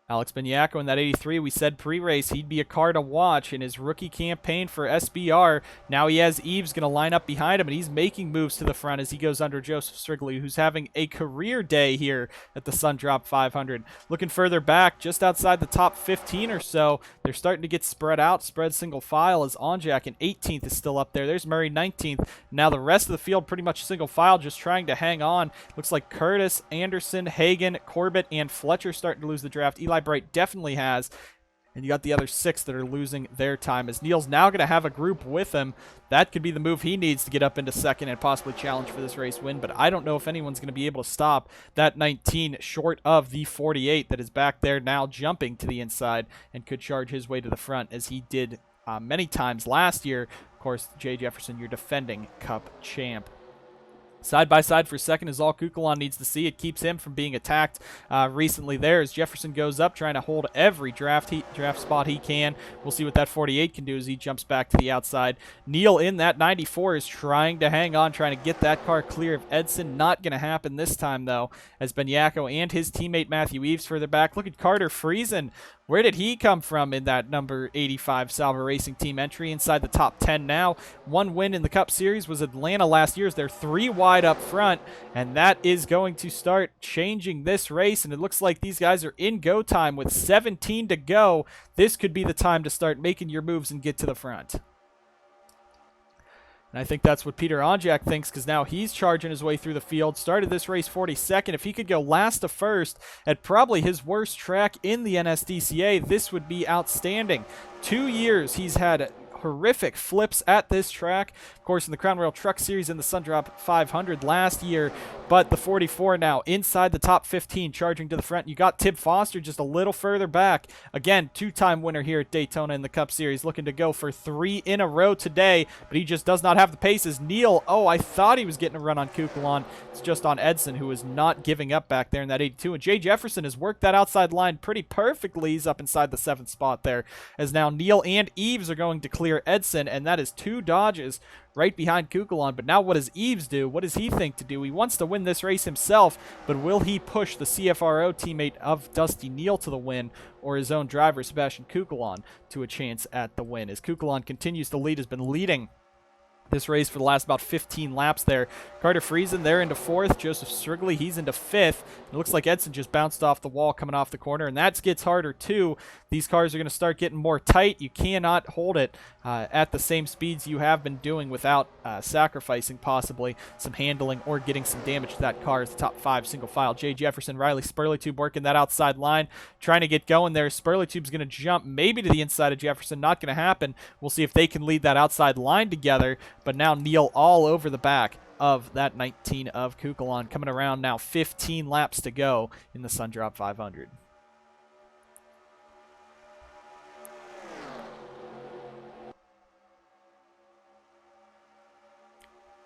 Alex Beniaco in that 83, we said pre-race he'd be a car to watch in his rookie campaign for SBR. Now he has Eves going to line up behind him, and he's making moves to the front as he goes under Joseph Strigley, who's having a career day here at the Sundrop 500. Looking further back, just outside the top 15 or so, they're starting to get spread out, spread single file, as Onjak in 18th is still up there. There's Murray 19th. Now the rest of the field pretty much single file, just trying to hang on. Looks like Curtis, Anderson, Hagan, Corbett, and Fletcher starting to lose the draft. Eli Bright definitely has. And you got the other 6 that are losing their time, as Neal's now going to have a group with him. That could be the move he needs to get up into second and possibly challenge for this race win. But I don't know if anyone's going to be able to stop that 19 short of the 48 that is back there now jumping to the inside and could charge his way to the front as he did many times last year. Of course, Jay Jefferson, your defending Cup champ. Side by side for second is all Kukulon needs to see. It keeps him from being attacked recently there as Jefferson goes up trying to hold every draft spot he can. We'll see what that 48 can do as he jumps back to the outside. Neal in that 94 is trying to hang on, trying to get that car clear of Edson. Not going to happen this time, though, as Beniaco and his teammate Matthew Eves further back. Look at Carter Friesen Where did he come from in that number 85 Sauber Racing Team entry? Inside the top 10 now. One win in the Cup Series was Atlanta last year. They're 3 wide up front, and that is going to start changing this race, and it looks like these guys are in go time with 17 to go. This could be the time to start making your moves and get to the front. And I think that's what Peter Onjak thinks, because now he's charging his way through the field. Started this race 42nd. If he could go last to first at probably his worst track in the NSDCA, this would be outstanding. 2 years he's had horrific flips at this track. Of course, in the Crown Royal Truck Series and the Sundrop 500 last year, but the 44 now inside the top 15, charging to the front. You got Tib Foster just a little further back. Again, 2-time winner here at Daytona in the Cup Series, looking to go for 3 in a row today, but he just does not have the paces. Neal, oh, I thought he was getting a run on Kukulon. It's just on Edson, who is not giving up back there in that 82. And Jay Jefferson has worked that outside line pretty perfectly. He's up inside the 7th spot there, as now Neal and Eves are going to clear Edson, and that is 2 dodges right behind Kukulon. But now what does Eves do? What does he think to do? He wants to win this race himself, but will he push the CFRO teammate of Dusty Neal to the win, or his own driver, Sebastian Kukulon, to a chance at the win? As Kukulon continues to lead, has been leading this race for the last about 15 laps there. Carter Friesen, they're into 4th. Joseph Strigley, he's into 5th. It looks like Edson just bounced off the wall coming off the corner, and that gets harder too. These cars are going to start getting more tight. You cannot hold it at the same speeds you have been doing without sacrificing possibly some handling or getting some damage to that car as the top 5 single file. Jay Jefferson, Riley Spurleytube working that outside line, trying to get going there. Spurleytube's going to jump maybe to the inside of Jefferson. Not going to happen. We'll see if they can lead that outside line together. But now Neal all over the back of that 19 of Kukulon, coming around now. 15 laps to go in the Sundrop 500.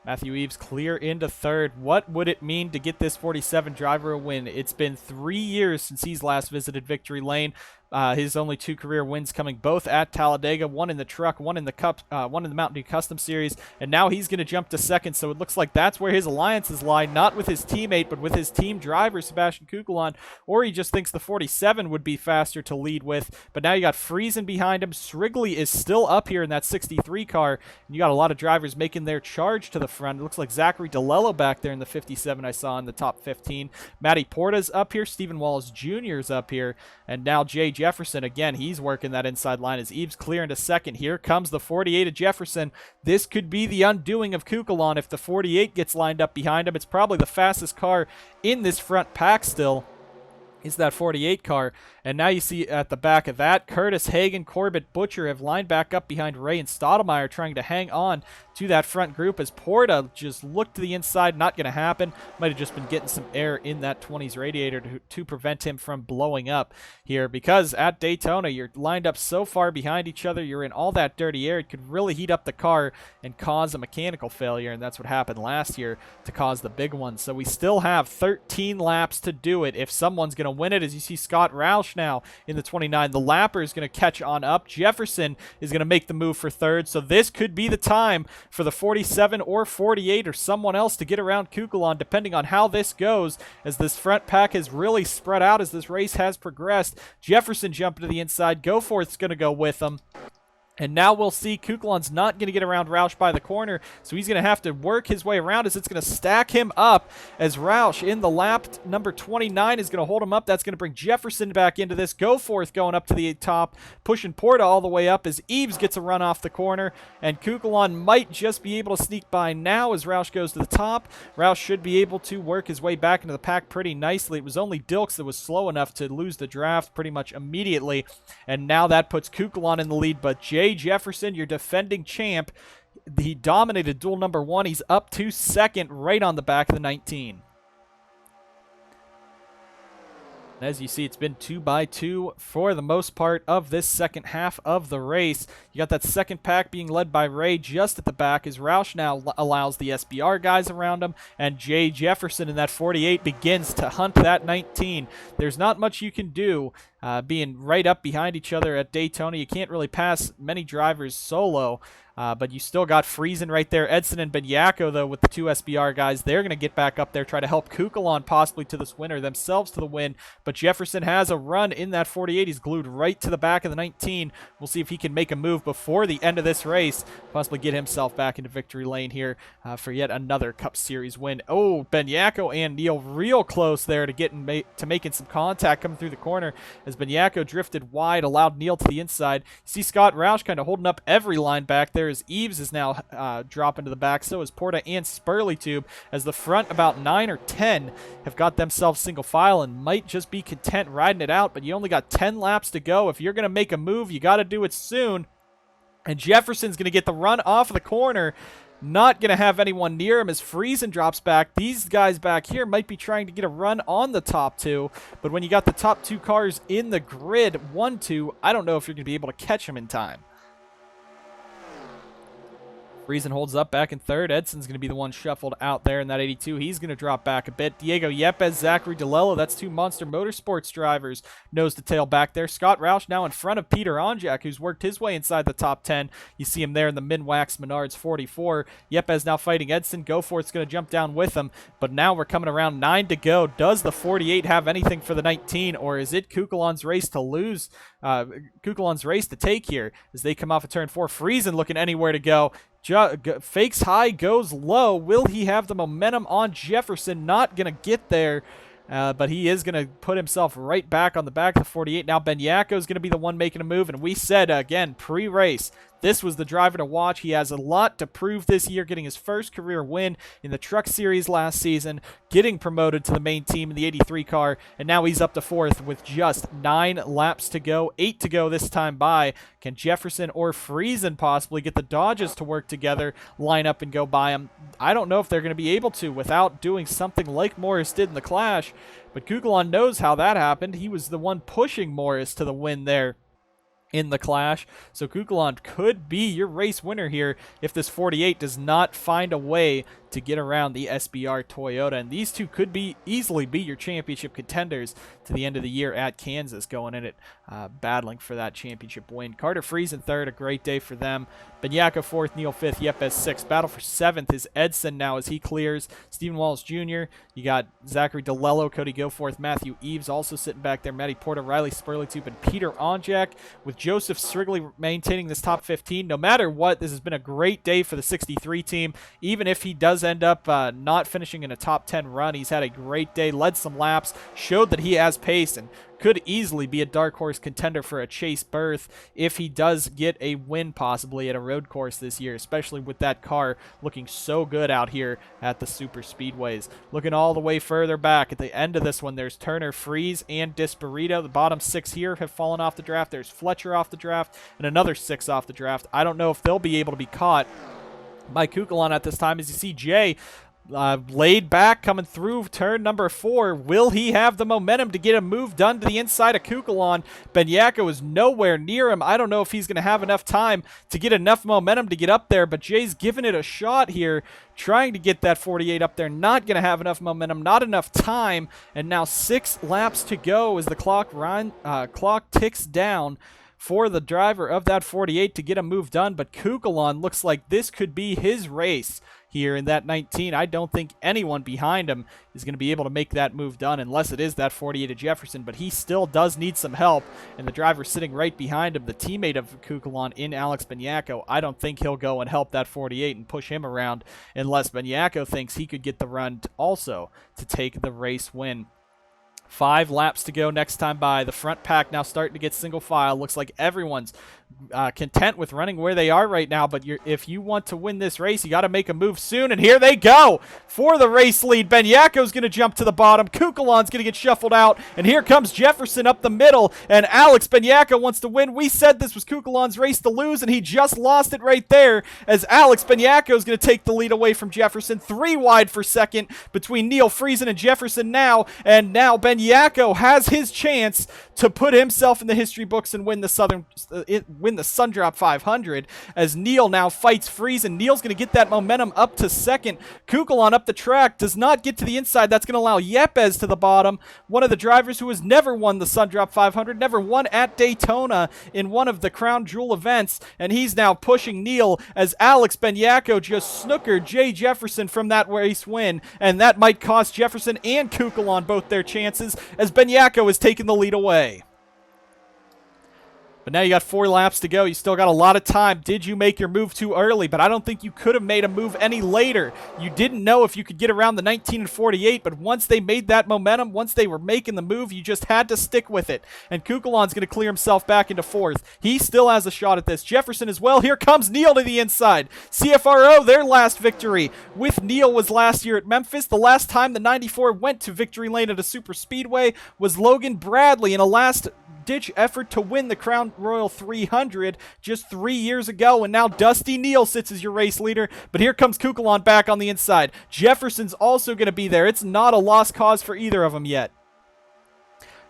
Matthew Eves clear into 3rd. What would it mean to get this 47 driver a win? It's been 3 years since he's last visited Victory Lane. His only 2 career wins coming both at Talladega, one in the truck, one in the Cup, one in the Mountain Dew Custom Series, and now he's going to jump to 2nd. So it looks like that's where his alliances lie, not with his teammate, but with his team driver, Sebastian Kukulon, or he just thinks the 47 would be faster to lead with. But now you got Friesen behind him. Strigley is still up here in that 63 car, and you got a lot of drivers making their charge to the front. It looks like Zachary DeLello back there in the 57 I saw in the top 15. Matty Porta's up here. Stephen Wallace Jr. is up here, and now Jay Jefferson, again, he's working that inside line as Eves clear into 2nd. Here comes the 48 of Jefferson. This could be the undoing of Kukulon if the 48 gets lined up behind him. It's probably the fastest car in this front pack still, is that 48 car. And now you see at the back of that, Curtis Hagen, Corbett Butcher have lined back up behind Ray and Stottlemyre, trying to hang on to that front group as Porta just looked to the inside. Not going to happen. Might have just been getting some air in that 20s radiator to prevent him from blowing up here, because at Daytona you're lined up so far behind each other, you're in all that dirty air. It could really heat up the car and cause a mechanical failure, and that's what happened last year to cause the big one. So we still have 13 laps to do it if someone's going to win it. As you see Scott Roush now in the 29. The lapper is going to catch on up. Jefferson is going to make the move for 3rd. So this could be the time for the 47 or 48 or someone else to get around Kukulon, depending on how this goes, as this front pack has really spread out as this race has progressed. Jefferson jumping to the inside. Goforth's going to go with him. And now we'll see Kukulon's not going to get around Roush by the corner, so he's going to have to work his way around as it's going to stack him up, as Roush in the lap number 29 is going to hold him up. That's going to bring Jefferson back into this. Goforth going up to the top, pushing Porta all the way up as Eves gets a run off the corner, and Kukulon might just be able to sneak by now as Roush goes to the top. Roush should be able to work his way back into the pack pretty nicely. It was only Dilks that was slow enough to lose the draft pretty much immediately, and now that puts Kukulon in the lead, but Jay Jefferson, your defending champ, he dominated duel number 1. He's up to 2nd, right on the back of the 19. And as you see, it's been 2x2 for the most part of this second half of the race. You got that second pack being led by Ray just at the back, as Roush now allows the SBR guys around him, and Jay Jefferson in that 48 begins to hunt that 19. There's not much you can do being right up behind each other at Daytona. You can't really pass many drivers solo. But you still got Friesen right there. Edson and Benyako, though, with the 2 SBR guys, they're going to get back up there, try to help Kukulon possibly to this winner, themselves to the win. But Jefferson has a run in that 48. He's glued right to the back of the 19. We'll see if he can make a move before the end of this race, possibly get himself back into victory lane here for yet another Cup Series win. Oh, Benyako and Neal real close there to making some contact coming through the corner as Benyako drifted wide, allowed Neal to the inside. You see Scott Roush kind of holding up every line back there as Eves is now dropping to the back. So is Porta and Spurley as the front about 9 or 10 have got themselves single file and might just be content riding it out, but you only got 10 laps to go. If you're going to make a move, you got to do it soon. And Jefferson's going to get the run off of the corner. Not going to have anyone near him as Friesen drops back. These guys back here might be trying to get a run on the top 2, but when you got the top 2 cars in the grid, 1-2, I don't know if you're going to be able to catch them in time. Friesen holds up back in third. Edson's going to be the one shuffled out there in that 82. He's going to drop back a bit. Diego Yepes, Zachary DeLello, that's 2 Monster Motorsports drivers, nose to tail back there. Scott Roush now in front of Peter Onjak, who's worked his way inside the top 10. You see him there in the Minwax Menards 44. Yepes now fighting Edson. Goforth's going to jump down with him, but now we're coming around 9 to go. Does the 48 have anything for the 19, or is it Kukulon's race to lose? Kukulon's race to take here as they come off of turn 4. Friesen looking anywhere to go. Fakes high, goes low. Will he have the momentum on Jefferson? Not going to get there, but he is going to put himself right back on the back of the 48. Now Benyako is going to be the one making a move, and we said, again, pre-race, this was the driver to watch. He has a lot to prove this year, getting his first career win in the Truck Series last season, getting promoted to the main team in the 83 car, and now he's up to 4th with just 9 laps to go, 8 to go this time by. Can Jefferson or Friesen possibly get the Dodges to work together, line up and go by him? I don't know if they're going to be able to without doing something like Morris did in the Clash, but Kukulon knows how that happened. He was the one pushing Morris to the win there in the Clash. So Kukulon could be your race winner here if this 48 does not find a way to get around the SBR Toyota. And these two could easily be your championship contenders to the end of the year at Kansas, going in it, battling for that championship win. Carter Friesen 3rd, a great day for them. Benyako 4th, Neal 5th, Yepes 6th. Battle for 7th is Edson now as he clears. Stephen Wallace Jr., you got Zachary DeLello, Cody Goforth, Matthew Eves also sitting back there, Matty Porter, Riley Spurley, and Peter Onjak, with Joseph Strigley maintaining this top 15. No matter what, this has been a great day for the 63 team. Even if he does end up not finishing in a top 10 run, he's had a great day, led some laps, showed that he has pace, and could easily be a dark horse contender for a chase berth if he does get a win possibly at a road course this year, especially with that car looking so good out here at the super speedways. Looking all the way further back at the end of this one, there's Turner, Freeze, and Disparito. The bottom 6 here have fallen off the draft. There's Fletcher off the draft and another 6 off the draft. I don't know if they'll be able to be caught by Kukulon at this time. As you see Jay laid back coming through turn number 4. Will he have the momentum to get a move done to the inside of Kukulon? Benyako is nowhere near him. I don't know if he's going to have enough time to get enough momentum to get up there, but Jay's giving it a shot here, trying to get that 48 up there. Not going to have enough momentum, not enough time, and now 6 laps to go as the clock ticks down for the driver of that 48 to get a move done. But Kukulon looks like this could be his race here in that 19. I don't think anyone behind him is going to be able to make that move done unless it is that 48 of Jefferson, but he still does need some help, and the driver sitting right behind him, the teammate of Kukulon in Alex Benyako, I don't think he'll go and help that 48 and push him around unless Benyako thinks he could get the run also to take the race win. 5 laps to go next time by. The front pack now starting to get single file. Looks like everyone's content with running where they are right now, but if you want to win this race, you got to make a move soon, and here they go for the race lead. Benyako's going to jump to the bottom. Kukulon's going to get shuffled out, and here comes Jefferson up the middle, and Alex Benyako wants to win. We said this was Kukulon's race to lose, and he just lost it right there as Alex Benyako is going to take the lead away from Jefferson. 3 wide for second between Neal, Friesen, and Jefferson now, and now Benyako has his chance to put himself in the history books and win the win the Sundrop 500 as Neil now fights Friesen. Neil's going to get that momentum up to second. Kukulon up the track, does not get to the inside. That's going to allow Yepes to the bottom, one of the drivers who has never won the Sundrop 500, never won at Daytona in one of the Crown Jewel events, and he's now pushing Neil as Alex Benyako just snookered Jay Jefferson from that race win, and that might cost Jefferson and Kukulon both their chances as Benyako has taken the lead away. But now you got 4 laps to go. You still got a lot of time. Did you make your move too early? But I don't think you could have made a move any later. You didn't know if you could get around the 19 and 48, but once they made that momentum, once they were making the move, you just had to stick with it. And Kukulon's going to clear himself back into 4th. He still has a shot at this. Jefferson as well. Here comes Neil to the inside. CFRO, their last victory with Neil was last year at Memphis. The last time the 94 went to victory lane at a super speedway was Logan Bradley in a last-ditch effort to win the Crown Royal 300 just 3 years ago, and now Dusty Neil sits as your race leader. But here comes Kukulon back on the inside. Jefferson's also going to be there. It's not a lost cause for either of them yet.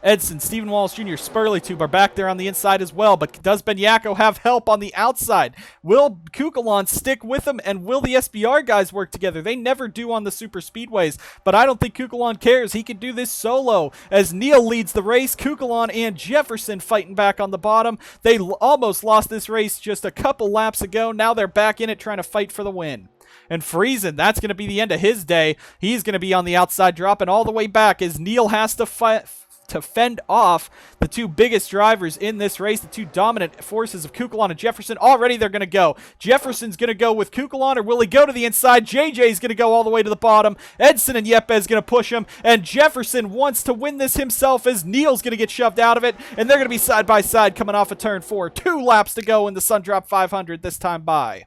Edson, Stephen Wallace Jr., Spurley Tube are back there on the inside as well, but does Benyako have help on the outside? Will Kukulon stick with him, and will the SBR guys work together? They never do on the super speedways, but I don't think Kukulon cares. He can do this solo as Neil leads the race. Kukulon and Jefferson fighting back on the bottom. They almost lost this race just a couple laps ago. Now they're back in it trying to fight for the win. And Friesen, that's going to be the end of his day. He's going to be on the outside dropping all the way back as Neil has to fend off the 2 biggest drivers in this race, the 2 dominant forces of Kukulon and Jefferson. Already they're going to go. Jefferson's going to go with Kukulon, or will he go to the inside? JJ's going to go all the way to the bottom. Edson and Yepes going to push him, and Jefferson wants to win this himself as Neil's going to get shoved out of it, and they're going to be side by side coming off of turn 4. 2 laps to go in the Sundrop 500 this time by.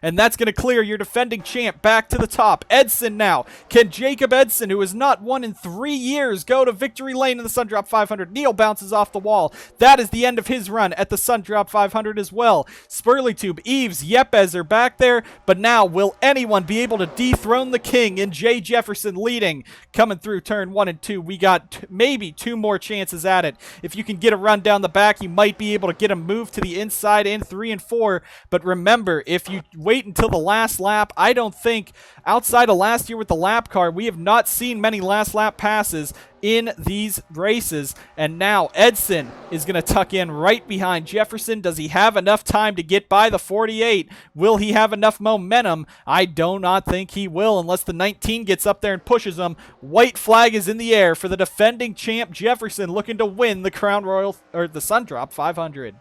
And that's going to clear your defending champ back to the top. Edson now. Can Jacob Edson, who has not won in 3 years, go to victory lane in the Sundrop 500? Neil bounces off the wall. That is the end of his run at the Sundrop 500 as well. Spurley Tube, Eves, Yepes are back there, but now will anyone be able to dethrone the king in Jay Jefferson leading? Coming through turn 1 and 2, we got maybe 2 more chances at it. If you can get a run down the back, you might be able to get a move to the inside in 3 and 4, but remember, if you wait until the last lap, I don't think, outside of last year with the lap car, we have not seen many last lap passes in these races. And now Edson is going to tuck in right behind Jefferson. Does he have enough time to get by the 48? Will he have enough momentum? I do not think he will unless the 19 gets up there and pushes him. White flag is in the air for the defending champ Jefferson, looking to win the Crown Royal, or the Sundrop 500.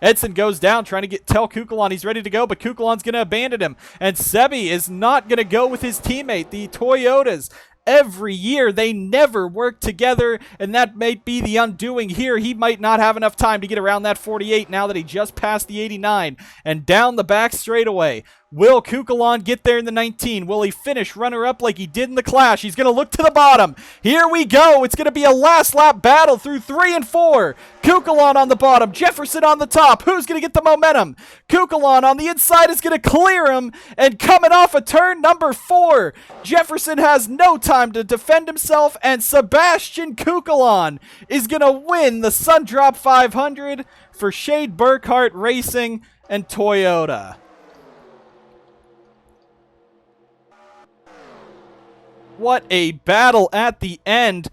Edson goes down trying to tell Kukulon he's ready to go, but Kukulon's going to abandon him. And Sebi is not going to go with his teammate, the Toyotas. Every year, they never work together, and that might be the undoing here. He might not have enough time to get around that 48 now that he just passed the 89. And down the back straightaway. Will Kukulon get there in the 19? Will he finish runner-up like he did in the Clash? He's going to look to the bottom. Here we go. It's going to be a last-lap battle through 3 and 4. Kukulon on the bottom. Jefferson on the top. Who's going to get the momentum? Kukulon on the inside is going to clear him. And coming off of turn number 4, Jefferson has no time to defend himself. And Sebastian Kukulon is going to win the Sundrop 500 for Shade Burkhart Racing and Toyota. What a battle at the end.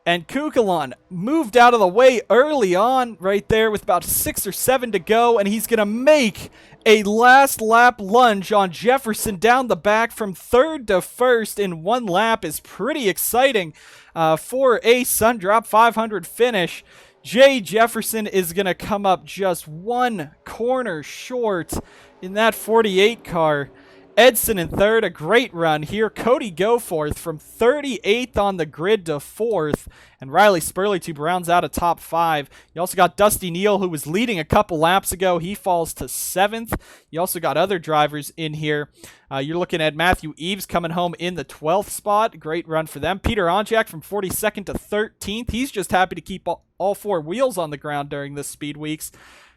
And Kukulon moved out of the way early on right there with about 6 or 7 to go. And he's going to make a last lap lunge on Jefferson down the back from 3rd to 1st in 1 lap. Is pretty exciting for a Sundrop 500 finish. Jay Jefferson is going to come up just 1 corner short in that 48 car. Edson in 3rd, a great run here. Cody Goforth from 38th on the grid to 4th. And Riley Spurley rounds out a top 5. You also got Dusty Neil, who was leading a couple laps ago. He falls to 7th. You also got other drivers in here. You're looking at Matthew Eves coming home in the 12th spot. Great run for them. Peter Onjak from 42nd to 13th. He's just happy to keep all 4 wheels on the ground during this speed weeks.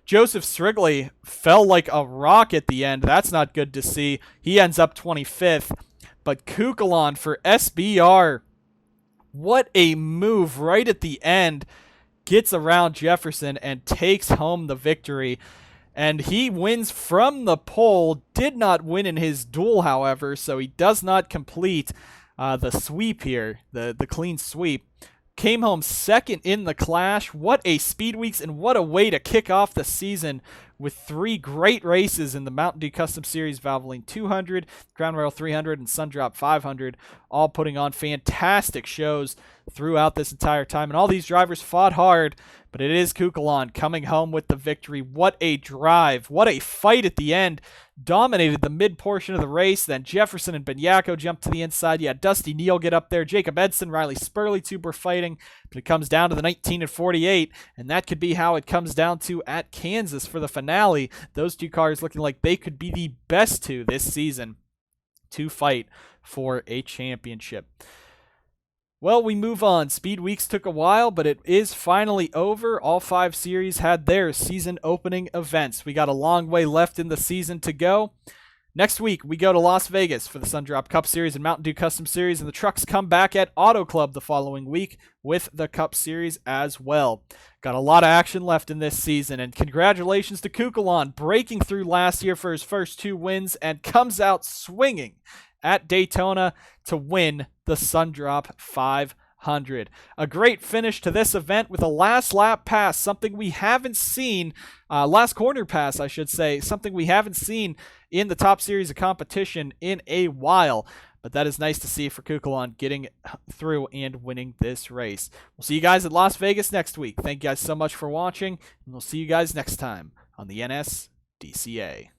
Joseph Strigley fell like a rock at the end. That's not good to see. He ends up 25th. But Kukulon for SBR. What a move right at the end. gets around Jefferson and takes home the victory. And he wins from the pole. Did not win in his duel, however, so he does not complete the sweep here, the clean sweep. Came home second in the Clash. What a Speed Weeks, and what a way to kick off the season with 3 great races in the Mountain Dew Custom Series, Valvoline 200, Crown Royal 300, and Sundrop 500, all putting on fantastic shows throughout this entire time. And all these drivers fought hard, but it is Kukulon coming home with the victory. What a drive. What a fight at the end. Dominated the mid portion of the race. Then Jefferson and Benyako jumped to the inside. You had Dusty Neal get up there. Jacob Edson, Riley Spurley, 2 were fighting. But it comes down to the 19 and 48. And that could be how it comes down to at Kansas for the finale. Those 2 cars looking like they could be the best 2 this season to fight for a championship. Well, we move on. Speed Weeks took a while, but it is finally over. All 5 series had their season opening events. We got a long way left in the season to go. Next week, we go to Las Vegas for the Sundrop Cup Series and Mountain Dew Custom Series, and the trucks come back at Auto Club the following week with the Cup Series as well. Got a lot of action left in this season, and congratulations to Kukulon breaking through last year for his first 2 wins and comes out swinging at Daytona to win the Sundrop 500. A great finish to this event with a last lap pass, something we haven't seen, last corner pass, I should say, something we haven't seen in the top series of competition in a while. But that is nice to see for Kukulon getting through and winning this race. We'll see you guys at Las Vegas next week. Thank you guys so much for watching, and we'll see you guys next time on the NSDCA.